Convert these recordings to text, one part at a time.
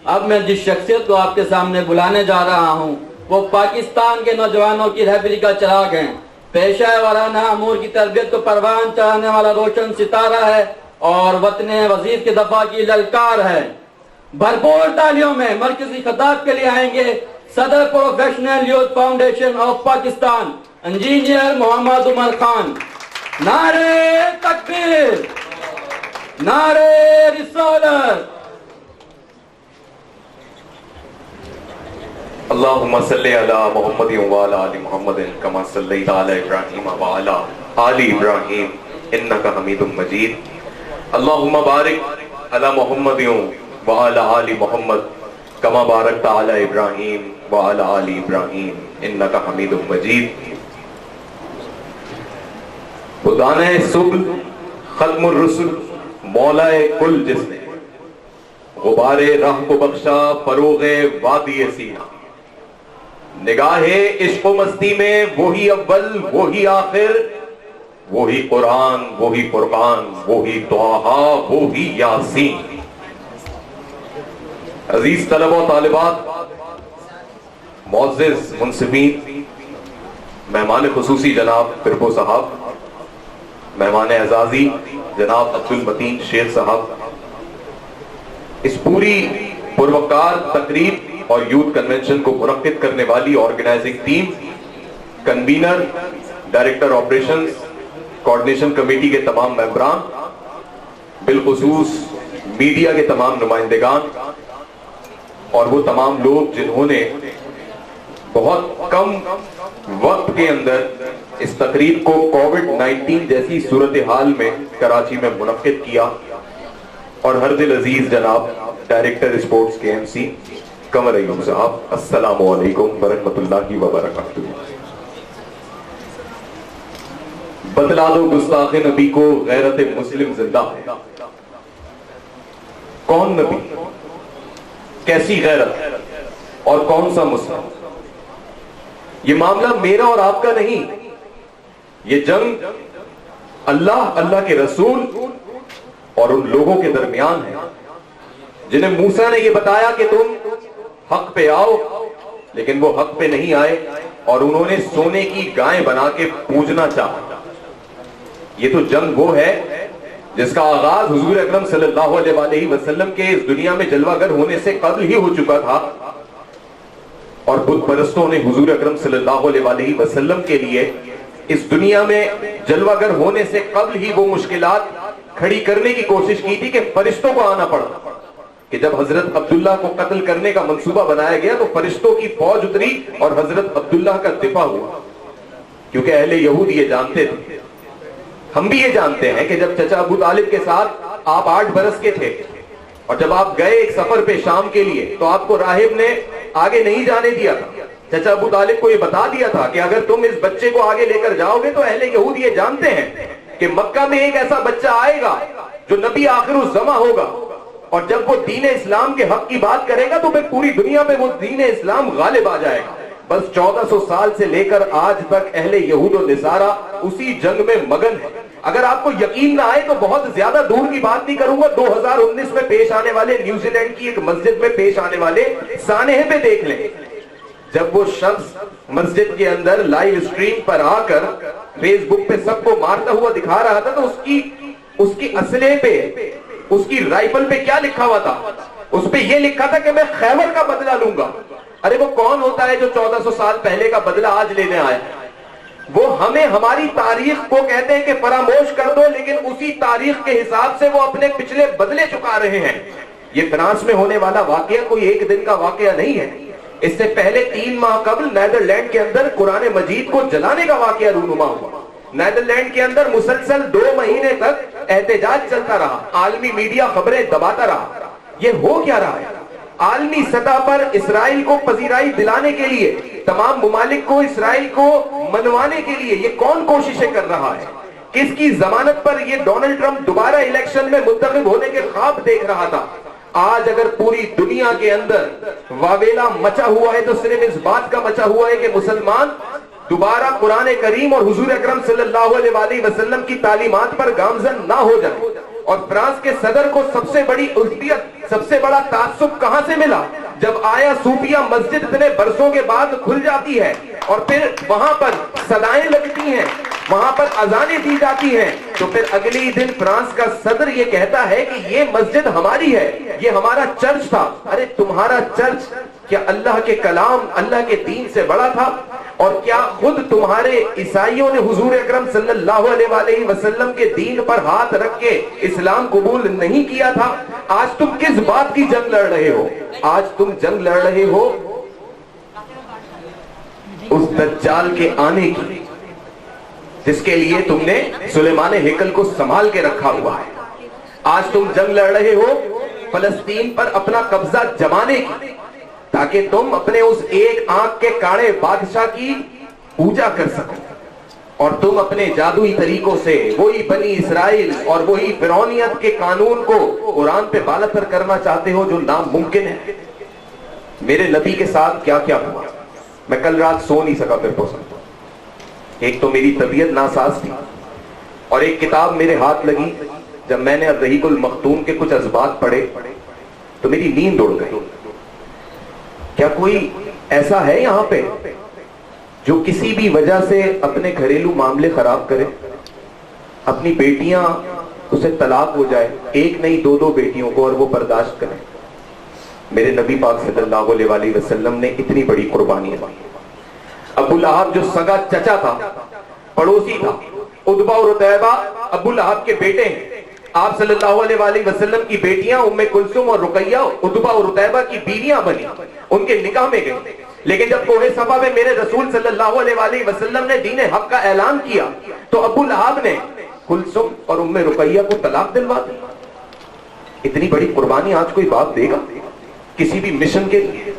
اب میں جس شخصیت کو آپ کے سامنے بلانے جا رہا ہوں وہ پاکستان کے نوجوانوں کی رہبری کا چراغ ہیں، پیشہ ورانہ امور کی تربیت کو پروان چڑھانے والا روشن ستارہ ہے اور وطن وزیر کے دفاع کی للکار ہے۔ بھرپور تالیوں میں مرکزی خطاب کے لیے آئیں گے صدر professional youth foundation of Pakistan engineer Muhammad Umar Khan. نعرہ تکبیر، نعرہ رسالت۔ اللہم صلی علی محمد وعلی آل محمد کما صلیت علی ابراہیم وعلی آل ابراہیم انک حمید مجید۔ اللہم بارک علی محمد وعلی آل محمد کما بارکت علی ابراہیم وعلی آل ابراہیم انک حمید مجید۔ خدانہ صبح ختم الرسل مولا کل جس نے غبار راہ کو بخشا فروغ وادی سینہ، نگاہ عشق و مستی میں وہی اول وہی آخر، وہی قرآن وہی فرقان وہی طٰہٰ وہی یاسین۔ عزیز طلبہ و طالبات، معزز منصفین، مہمان خصوصی جناب پرپو صاحب، مہمان اعزازی جناب عبدالمتین شیخ صاحب، اس پوری پروقار تقریب اور یوتھ کنونشن کو منعقد کرنے والی organising team, convener, director operations, coordination committee کے تمام ممبران، بالخصوص میڈیا کے تمام نمائندگان اور وہ تمام لوگ جنہوں نے بہت کم وقت کے اندر اس تقریب کو کووڈ-19 جیسی صورتحال میں کراچی میں منعقد کیا، اور ہر دل عزیز جناب ڈائریکٹر اسپورٹس کے ایم سی قمر ایوب صاحب، السلام علیکم ورحمۃ اللہ وبرکاتہ۔ بتلا دو گستاخ نبی کو غیرت مسلم زندہ ہے۔ کون نبی، کیسی غیرت اور کون سا مسلم؟ یہ معاملہ میرا اور آپ کا نہیں، یہ جنگ اللہ کے رسول اور ان لوگوں کے درمیان ہے جنہیں موسیٰ نے یہ بتایا کہ تم حق پہ آؤ، لیکن وہ حق پہ نہیں آئے اور انہوں نے سونے کی گائیں بنا کے پوجنا چاہا۔ یہ تو جنگ وہ ہے جس کا آغاز حضور اکرم صلی اللہ علیہ وسلم کے اس دنیا میں جلوہ گر ہونے سے قبل ہی ہو چکا تھا، اور بت پرستوں نے حضور اکرم صلی اللہ علیہ وسلم کے لیے اس دنیا میں جلوہ گر ہونے سے قبل ہی وہ مشکلات کھڑی کرنے کی کوشش کی تھی کہ فرشتوں کو آنا پڑا، کہ جب حضرت عبداللہ کو قتل کرنے کا منصوبہ بنایا گیا تو فرشتوں کی فوج اتری اور حضرت عبداللہ کا دفاع ہوا، کیونکہ اہل یہود یہ جانتے تھے، ہم بھی یہ جانتے ہیں کہ جب چچا ابو طالب کے ساتھ آپ 8 برس کے تھے اور جب آپ گئے ایک سفر پہ شام کے لیے تو آپ کو راہب نے آگے نہیں جانے دیا تھا۔ چچا ابو طالب کو یہ بتا دیا تھا کہ اگر تم اس بچے کو آگے لے کر جاؤ گے تو اہل یہود یہ جانتے ہیں کہ مکہ میں ایک ایسا بچہ آئے گا جو نبی آخر الزماں ہوگا، اور جب وہ دین اسلام کے حق کی بات کرے گا تو پھر پوری دنیا میں وہ دین اسلام غالب آ جائے گا۔ بس 1400 سال سے لے کر آج تک اہل یہود و نصارہ اسی جنگ میں مگن ہے۔ اگر آپ کو یقین نہ آئے تو بہت زیادہ دور کی بات نہیں کروں گا، 2019 میں پیش آنے والے نیوزی لینڈ کی ایک مسجد میں پیش آنے والے سانحے پہ دیکھ لیں، جب وہ شخص مسجد کے اندر لائیو اسٹریم پر آ کر فیس بک پہ سب کو مارتا ہوا دکھا رہا تھا تو اس کی اسلحے پہ، اس کی رائفل پہ کیا لکھا ہوا تھا؟ اس پہ یہ لکھا تھا کہ میں خیبر کا بدلہ لوں گا۔ ارے وہ کون ہوتا ہے جو 1400 سال پہلے کا بدلہ آج لینے آیا؟ وہ ہمیں ہماری تاریخ کو کہتے ہیں کہ فراموش کر دو، لیکن اسی تاریخ کے حساب سے وہ اپنے پچھلے بدلے چکا رہے ہیں۔ یہ فرانس میں ہونے والا واقعہ کوئی ایک دن کا واقعہ نہیں ہے، اس سے پہلے 3 ماہ قبل نیدرلینڈ کے اندر قرآن مجید کو جلانے کا واقعہ رونما ہوا۔ نیدرلینڈ کے اندر مسلسل 2 مہینے تک احتجاج چلتا رہا، عالمی میڈیا خبریں دباتا رہا۔ یہ ہو کیا رہا ہے؟ عالمی سطح پر اسرائیل کو پذیرائی دلانے کے لیے، تمام ممالک کو اسرائیل کو منوانے کے لیے یہ کون کوششیں کر رہا ہے؟ کس کی ضمانت پر یہ ڈونلڈ ٹرمپ دوبارہ الیکشن میں منتخب ہونے کے خواب دیکھ رہا تھا؟ آج اگر پوری دنیا کے اندر واویلا مچا ہوا ہے تو صرف اس بات کا مچا ہوا ہے کہ مسلمان دوبارہ قرآن کریم اور حضور اکرم صلی اللہ علیہ وسلم کی تعلیمات پر گامزن نہ ہو جائے۔ اور فرانس کے صدر کو سب سے بڑی عزت, سب سے بڑا تعصب کہاں سے ملا؟ جب آیا صوفیہ مسجد اتنے برسوں کے بعد کھل جاتی ہے اور پھر وہاں پر صدائیں لگتی ہیں, وہاں پر اذانیں دی جاتی ہیں, تو پھر اگلی دن فرانس کا صدر یہ کہتا ہے کہ یہ مسجد ہماری ہے, یہ ہمارا چرچ تھا. ارے تمہارا چرچ کیا اللہ کے کلام, اللہ کے دین سے بڑا تھا؟ اور کیا خود تمہارے عیسائیوں نے حضور اکرم صلی اللہ علیہ وآلہ وسلم کے دین پر ہاتھ رکھ کے اسلام قبول نہیں کیا تھا؟ آج تم کس بات کی جنگ لڑ رہے ہو؟ آج تم جنگ لڑ رہے ہو اس دجال کے آنے کی, جس کے لیے تم نے سلیمان ہیکل کو سنبھال کے رکھا ہوا ہے. آج تم جنگ لڑ رہے ہو فلسطین پر اپنا قبضہ جمانے کی, تاکہ تم اپنے اس ایک آنکھ کے کاڑے بادشاہ کی پوجا کر سکو, اور تم اپنے جادوئی طریقوں سے وہی بنی اسرائیل اور وہی فرعونیت کے قانون کو قرآن پہ بالاتر کرنا چاہتے ہو جو ناممکن ہے. میرے نبی کے ساتھ کیا کیا ہوا, میں کل رات سو نہیں سکا. پھر پوچھتا, ایک تو میری طبیعت ناساز تھی, اور ایک کتاب میرے ہاتھ لگی. جب میں نے الرحیق المختوم کے کچھ اسباط پڑھے تو میری نیند اڑ گئی. کیا کوئی ایسا ہے یہاں پہ جو کسی بھی وجہ سے اپنے گھریلو معاملے خراب کرے؟ اپنی بیٹیاں اسے طلاق ہو جائے, ایک نہیں دو دو بیٹیوں کو, اور وہ برداشت کرے. میرے نبی پاک صلی اللہ علیہ وآلہ وسلم نے اتنی بڑی قربانی دی. ابو لہب جو سگا چچا تھا, پڑوسی تھا, عتبہ اور عتیبہ ابو لہب کے بیٹے ہیں. آپ صلی اللہ علیہ وآلہ وسلم کی بیٹیاں ام کلثوم اور رقیہ عتبہ اور عتیبہ کی بیویاں بنی, ان کے نکاح میں گئی. لیکن جب کوہ صفا میں میرے رسول صلی اللہ علیہ وآلہ وسلم نے دین حق کا اعلان کیا تو ابو لہب نے کلثوم اور ام رقیہ کو طلاق دلوا دی. اتنی بڑی قربانی آج کوئی باپ دے گا کسی بھی مشن کے لیے؟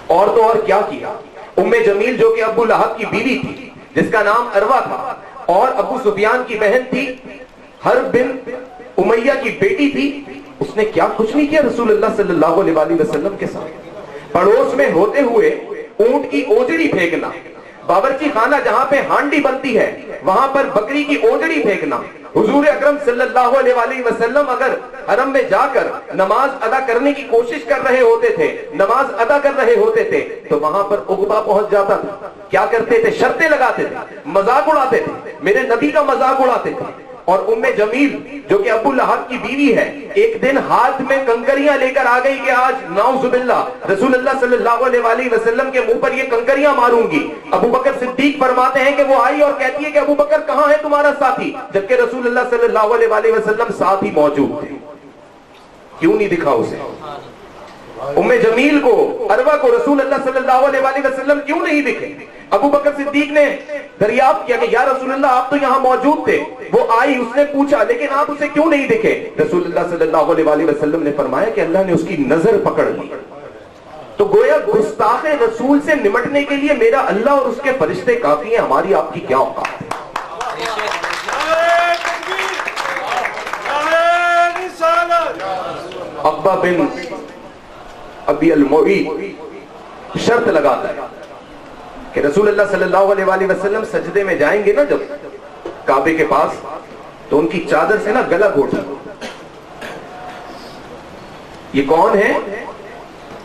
اور تو اور کیا کیا. ام جمیل جو کہ ابو لہب کی بیوی تھی, جس کا نام عروہ تھا, اور ابو سفیان کی بہن تھی, حرب بن امیہ کی بیٹی تھی, اس نے کیا کچھ نہیں کیا رسول اللہ صلی اللہ علیہ وآلہ وسلم کے ساتھ. پڑوس میں ہوتے ہوئے اونٹ کی اوجڑی پھینکنا, باورچی خانہ جہاں پہ ہانڈی بنتی ہے وہاں پر بکری کی اوجڑی پھینکنا. حضور اکرم صلی اللہ علیہ وآلہ وسلم اگر حرم میں جا کر نماز ادا کرنے کی کوشش کر رہے ہوتے تھے, نماز ادا کر رہے ہوتے تھے, تو وہاں پر عقبہ پہنچ جاتا تھا. کیا کرتے تھے؟ شرطیں لگاتے تھے, مذاق اڑاتے تھے, میرے نبی کا مذاق اڑاتے تھے. اور ام جمیل جو کہ ابو لہب کی بیوی ہے, ایک دن ہاتھ میں کنکریاں لے کر آ گئی کہ آج نعوذ باللہ رسول اللہ صلی اللہ علیہ وآلہ وسلم کے منہ پر یہ کنکریاں ماروں گی. ابو بکر صدیق فرماتے ہیں کہ وہ آئی اور کہتی ہے کہ ابو بکر کہاں ہے تمہارا ساتھی؟ جبکہ رسول اللہ صلی اللہ علیہ وآلہ وسلم ساتھ ہی موجود تھے. کیوں نہیں دکھا اسے؟ ام جمیل کو, عروہ کو رسول اللہ صلی اللہ علیہ وآلہ وسلم کیوں نہیں دکھے؟ ابو بکر صدیق نے دریافت کیا کہ یا رسول اللہ آپ تو یہاں موجود تھے. وہ آئی, اس نے پوچھا لیکن آپ اسے کیوں نہیں دکھے؟ رسول اللہ صلی اللہ علیہ وآلہ وسلم نے فرمایا کہ اللہ نے اس کی نظر پکڑ لی. تو گویا گستاخ رسول سے نمٹنے کے لیے میرا اللہ اور اس کے فرشتے کافی ہیں, ہماری آپ کی کیا اوقات ہے؟ عقبہ بن ابی المعیط شرط لگاتا ہے کہ رسول اللہ صلی اللہ علیہ وآلہ وسلم سجدے میں جائیں گے نا جب کعبے کے پاس, تو ان کی چادر سے نا گلا گھوٹنا. یہ کون ہے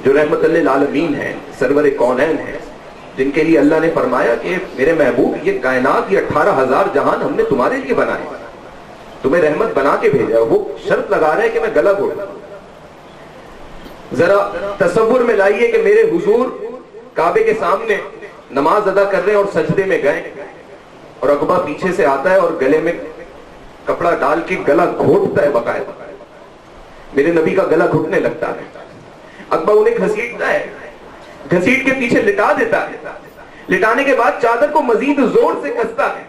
جو رحمت للعالمین ہیں, سرور کونین ہیں, جن کے لیے اللہ نے فرمایا کہ میرے محبوب یہ کائنات, یہ 18,000 جہان ہم نے تمہارے لیے بنائے, تمہیں رحمت بنا کے بھیجا. وہ شرط لگا رہے ہیں کہ میں گلا گھوٹوں. ذرا تصور میں لائیے کہ میرے حضور کعبے کے سامنے نماز ادا کر رہے ہیں اور سجدے میں گئے, اور عقبہ پیچھے سے آتا ہے اور گلے میں کپڑا ڈال کے گلا گھوٹتا ہے باقاعدہ. میرے نبی کا گلا گھٹنے لگتا ہے. عقبہ انہیں گھسیٹتا ہے, گھسیٹ کے پیچھے لٹا دیتا ہے. لٹانے کے بعد چادر کو مزید زور سے کستا ہے.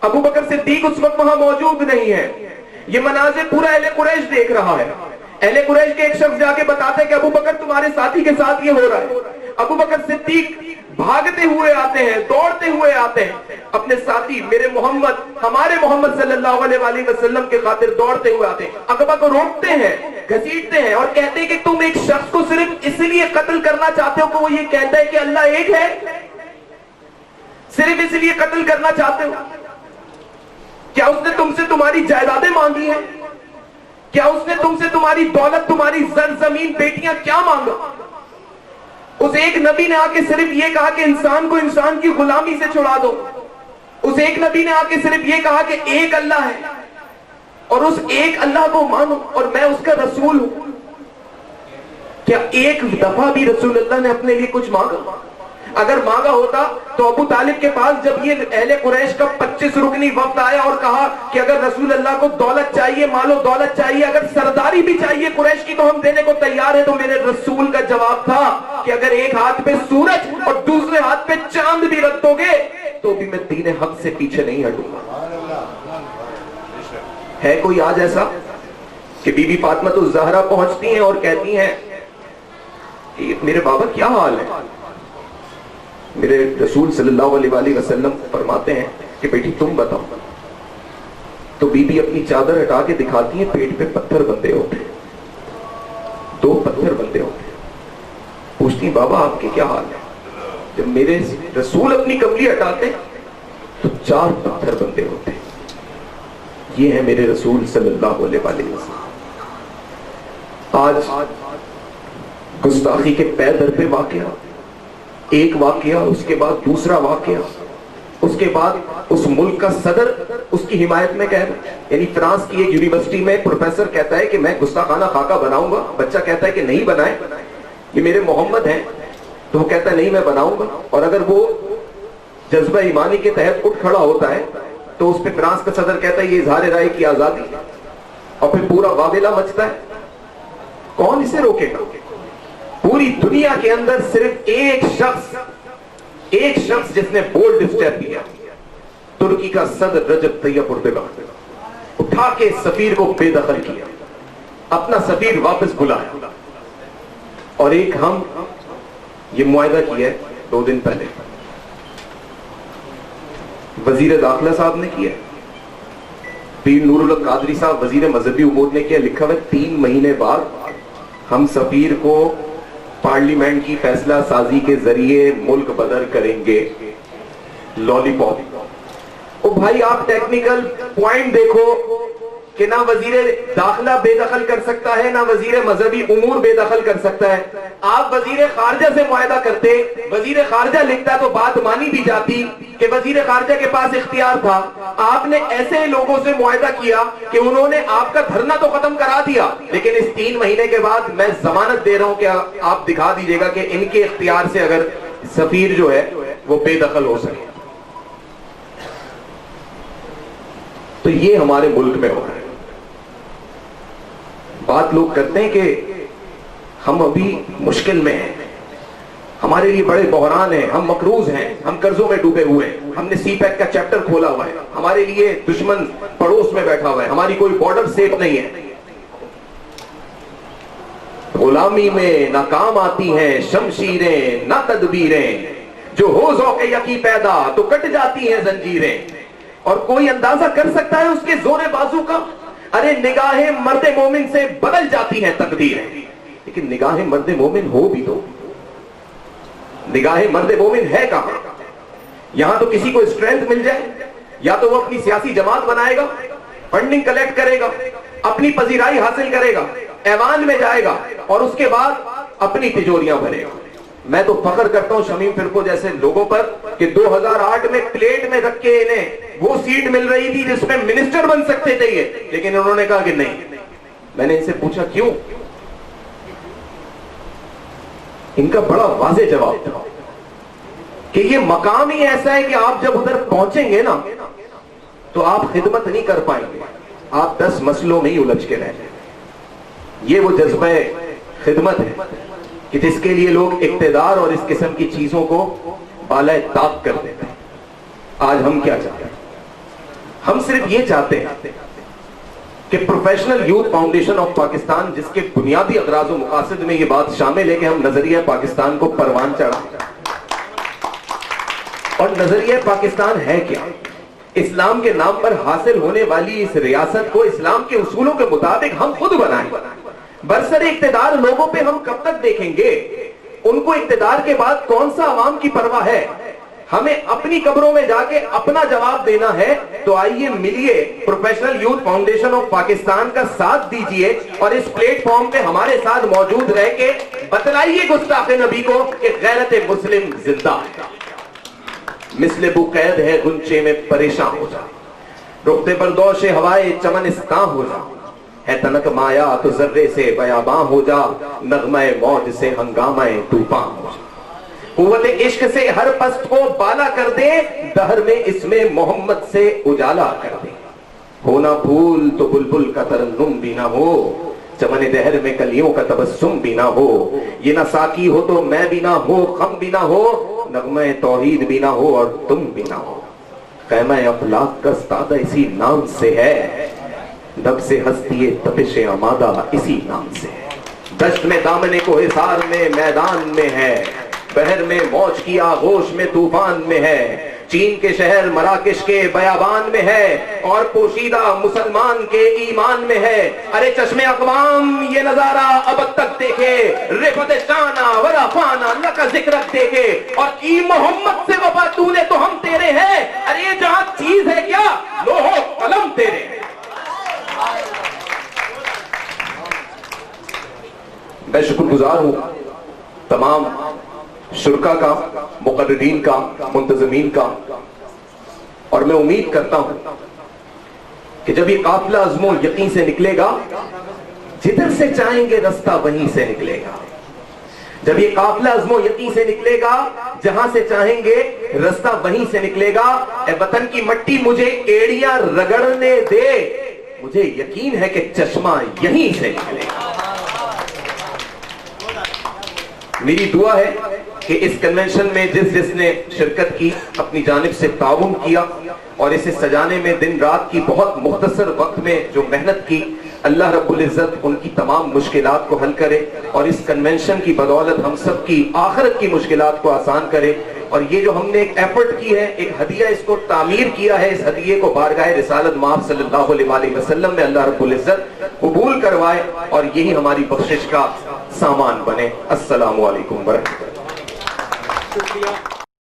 ابو بکر صدیق اس وقت وہاں موجود نہیں ہے. یہ مناظر پورا اہل قریش دیکھ رہا ہے. اہل قریش کے ایک شخص جا کے بتاتے کہ ابو بکر تمہارے ساتھی کے ساتھ یہ ہو رہا ہے. ابو بکر صدیق بھاگتے ہوئے آتے ہیں, دوڑتے ہوئے آتے ہیں, اپنے ساتھی میرے محمد, ہمارے محمد صلی اللہ علیہ وآلہ وسلم کے خاطر دوڑتے ہوئے آتے ہیں. عقبہ کو روکتے ہیں, گھسیٹتے ہیں اور کہتے ہیں کہ تم ایک شخص کو صرف اس لیے قتل کرنا چاہتے ہو کہ وہ یہ کہتا ہے کہ اللہ ایک ہے, صرف اس لیے قتل کرنا چاہتے ہو؟ کیا اس نے تم سے تمہاری جائیدادیں مانگی ہیں؟ کیا اس نے تم سے تمہاری دولت, تمہاری زمین, بیٹیاں کیا مانگا؟ اس ایک نبی نے آ کے صرف یہ کہا کہ انسان کو انسان کی غلامی سے چھڑا دو. اس ایک نبی نے آ کے صرف یہ کہا کہ ایک اللہ ہے اور اس ایک اللہ کو مانو اور میں اس کا رسول ہوں. کیا ایک دفعہ بھی رسول اللہ نے اپنے لیے کچھ مانگا؟ اگر مانگا ہوتا تو ابو طالب کے پاس جب یہ اہل قریش کا 25 رکنی وفد آیا اور کہا کہ اگر رسول اللہ کو دولت چاہیے, مال و دولت چاہیے, اگر سرداری بھی چاہیے قریش کی تو ہم دینے کو تیار ہیں, تو میرے رسول کا جواب تھا کہ اگر ایک ہاتھ پہ سورج اور دوسرے ہاتھ پہ چاند بھی رکھ دو گے تو بھی میں دین حق سے پیچھے نہیں ہٹوں گا. ہے کوئی آج ایسا کہ بی بی فاطمہ الزہرا پہنچتی ہیں اور کہتی ہیں کہ میرے بابا کیا حال ہے؟ میرے رسول صلی اللہ علیہ وآلہ وسلم فرماتے ہیں کہ بیٹی تم بتاؤ. تو بی بی اپنی چادر ہٹا کے دکھاتی ہیں, پیٹ پہ پتھر بندے ہوتے ہیں, 2 پتھر بندے ہوتے ہیں. پوچھتی ہیں بابا آپ کے کیا حال ہے؟ جب میرے رسول اپنی کملی ہٹاتے تو 4 پتھر بندے ہوتے ہیں. یہ ہے میرے رسول صلی اللہ علیہ وآلہ وسلم. آج گستاخی کے پے در پہ واقعہ, ایک واقعہ, اس کے بعد دوسرا واقعہ, اس کے بعد اس ملک کا صدر اس کی حمایت میں کہہ رہا ہے. یعنی فرانس کی ایک یونیورسٹی میں پروفیسر کہتا ہے کہ میں گستاخانہ خاکہ بناؤں گا, بچہ کہتا ہے کہ نہیں بنائے, یہ میرے محمد ہیں, تو وہ کہتا ہے نہیں میں بناؤں گا. اور اگر وہ جذبہ ایمانی کے تحت اٹھ کھڑا ہوتا ہے تو اس پہ فرانس کا صدر کہتا ہے یہ اظہار رائے کی آزادی, اور پھر پورا واویلا مچتا ہے. کون اسے روکے گا؟ پوری دنیا کے اندر صرف ایک شخص جس نے بولڈ اسٹیپ لیا, ترکی کا صدر رجب طیب اردوغان, اٹھا کے سفیر کو بے دخل کیا, اپنا سفیر واپس بلایا. اور ایک ہم یہ معاہدہ کیا ہے 2 دن پہلے, وزیر داخلہ صاحب نے کیا, پیر نور اللہ قادری صاحب وزیر مذہبی امور نے کیا. لکھا ہوا 3 مہینے بعد ہم سفیر کو پارلیمنٹ کی فیصلہ سازی کے ذریعے ملک بدر کریں گے. لالی پاپ. او بھائی آپ ٹیکنیکل پوائنٹ دیکھو کہ نہ وزیر داخلہ بے دخل کر سکتا ہے, نہ وزیر مذہبی امور بے دخل کر سکتا ہے. آپ وزیر خارجہ سے معاہدہ کرتے, وزیر خارجہ لکھتا تو بات مانی بھی جاتی کہ وزیر خارجہ کے پاس اختیار تھا. آپ نے ایسے لوگوں سے معاہدہ کیا کہ انہوں نے آپ کا دھرنا تو ختم کرا دیا, لیکن اس 3 مہینے کے بعد میں ضمانت دے رہا ہوں کہ آپ دکھا دیجئے گا کہ ان کے اختیار سے اگر سفیر جو ہے وہ بے دخل ہو سکے. تو یہ ہمارے ملک میں ہو رہا ہے. بات لوگ کرتے ہیں کہ ہم ابھی مشکل میں ہیں, ہمارے لیے بڑے بحران ہیں, ہم مقروض ہیں, ہم قرضوں میں ڈوبے ہوئے ہیں, ہم نے سی پیک کا چیپٹر کھولا ہوا ہے, ہمارے لیے دشمن پڑوس میں بیٹھا ہوا ہے, ہماری کوئی بارڈر سیف نہیں ہے. غلامی میں نہ کام آتی ہیں شمشیریں نہ تدبیریں, جو ہو ذوق یقین پیدا تو کٹ جاتی ہیں زنجیریں. اور کوئی اندازہ کر سکتا ہے اس کے زور بازو کا؟ ارے نگاہیں مرد مومن سے بدل جاتی ہیں تقدیریں. لیکن نگاہیں مرد مومن ہو بھی تو, نگاہیں مرد مومن ہے کہاں؟ یہاں تو کسی کو اسٹرینتھ مل جائے, یا تو وہ اپنی سیاسی جماعت بنائے گا, فنڈنگ کلیکٹ کرے گا, اپنی پذیرائی حاصل کرے گا, ایوان میں جائے گا, اور اس کے بعد اپنی تجوریاں بھرے گا. میں تو فخر کرتا ہوں شمیم فرقو جیسے لوگوں پر کہ 2008 میں پلیٹ میں رکھ کے انہیں وہ سیٹ مل رہی تھی جس میں منسٹر بن سکتے تھے یہ, لیکن انہوں نے کہا کہ نہیں. میں نے ان سے پوچھا کیوں؟ ان کا بڑا واضح جواب تھا کہ یہ مقام ہی ایسا ہے کہ آپ جب ادھر پہنچیں گے نا تو آپ خدمت نہیں کر پائیں گے, آپ 10 مسئلوں میں ہی الجھ کے رہ جائیں. یہ وہ جذبہ خدمت ہے کہ جس کے لیے لوگ اقتدار اور اس قسم کی چیزوں کو بالائے طاق کر دیتے ہیں. آج ہم کیا چاہتے ہیں؟ ہم صرف یہ چاہتے ہیں کہ professional youth foundation of Pakistan, جس کے بنیادی اغراض و مقاصد میں یہ بات شامل ہے کہ ہم نظریہ پاکستان کو پروان چڑھائیں. اور نظریہ پاکستان ہے کیا؟ اسلام کے نام پر حاصل ہونے والی اس ریاست کو اسلام کے اصولوں کے مطابق ہم خود بنائیں. برسر اقتدار لوگوں پہ ہم کب تک دیکھیں گے؟ ان کو اقتدار کے بعد کون سا عوام کی پرواہ ہے؟ ہمیں اپنی قبروں میں جا کے اپنا جواب دینا ہے. تو آئیے ملیے, professional youth foundation of Pakistan کا ساتھ دیجئے اور اس پلیٹ فارم پہ ہمارے ساتھ موجود رہ کے بتلائیے گستاخ نبی کو کہ غیرت مسلم زندہ ہے. مثل بو قید ہے غنچے میں پریشان ہو جا, رختے بردوش ہوائے چمنستاں ہو جا, ہے تنک مایا تو ذرے سے بیاباں ہو جا, نغمہ موج سے ہنگامہ طوفان ہو جا. قوت عشق سے ہر پست کو بالا کر دے, دہر میں اس میں محمد سے اجالا کر دے. ہونا پھول تو بلبل کا ترنم بھی نہ ہو, چمن دہر میں کلیوں کا تبسم بھی نہ ہو. یہ نہ ساکی ہو تو میں بھی نہ ہو, غم بھی نہ ہو, نغمہ توحید بھی نہ ہو اور تم بھی نہ ہو. خیمہ افلاک کا استادہ اسی نام سے ہے, دب سے ہستی تپش آمادہ اسی نام سے ہے. دشت میں دامن کو حصار میں میدان میں ہے, بحر میں موج کی آغوش میں طوفان میں ہے. چین کے شہر مراکش کے بیابان میں ہے, اور پوشیدہ مسلمان کے ایمان میں ہے. ارے چشم اقوام یہ نظارہ اب تک دیکھے, رفت شانہ ورفانہ لکا ذکر دیکھے, اور ای محمد سے وفا تو نے تو ہم تیرے ہیں. ارے یہ جہاں چیز ہے کیا, لوح و قلم تیرے ہیں. میں شکر گزار ہوں تمام شرکا کا, مقررین کا, منتظمین کا, اور میں امید کرتا ہوں کہ جب یہ قافلہ عزم و یقین سے نکلے گا, جدھر سے چاہیں گے رستہ وہیں سے نکلے گا. جب یہ قافلہ عزم و یقین سے نکلے گا, جہاں سے چاہیں گے رستہ وہیں سے نکلے گا. اے وطن کی مٹی مجھے ایڑیاں رگڑنے دے, مجھے یقین ہے کہ چشمہ یہیں سے نکلے گا. میری دعا ہے کہ اس کنونشن میں جس نے شرکت کی, اپنی جانب سے تعاون کیا, اور اسے سجانے میں دن رات کی بہت مختصر وقت میں جو محنت کی, اللہ رب العزت ان کی تمام مشکلات کو حل کرے, اور اس کنونشن کی بدولت ہم سب کی آخرت کی مشکلات کو آسان کرے. اور یہ جو ہم نے ایک ایفرٹ کی ہے, ایک ہدیہ اس کو تعمیر کیا ہے, اس ہدیے کو بارگاہ رسالت مآب صلی اللہ علیہ وسلم میں اللہ رب العزت قبول کروائے, اور یہی ہماری بخشش کا سامان بنے. السلام علیکم ورحمۃ اللہ.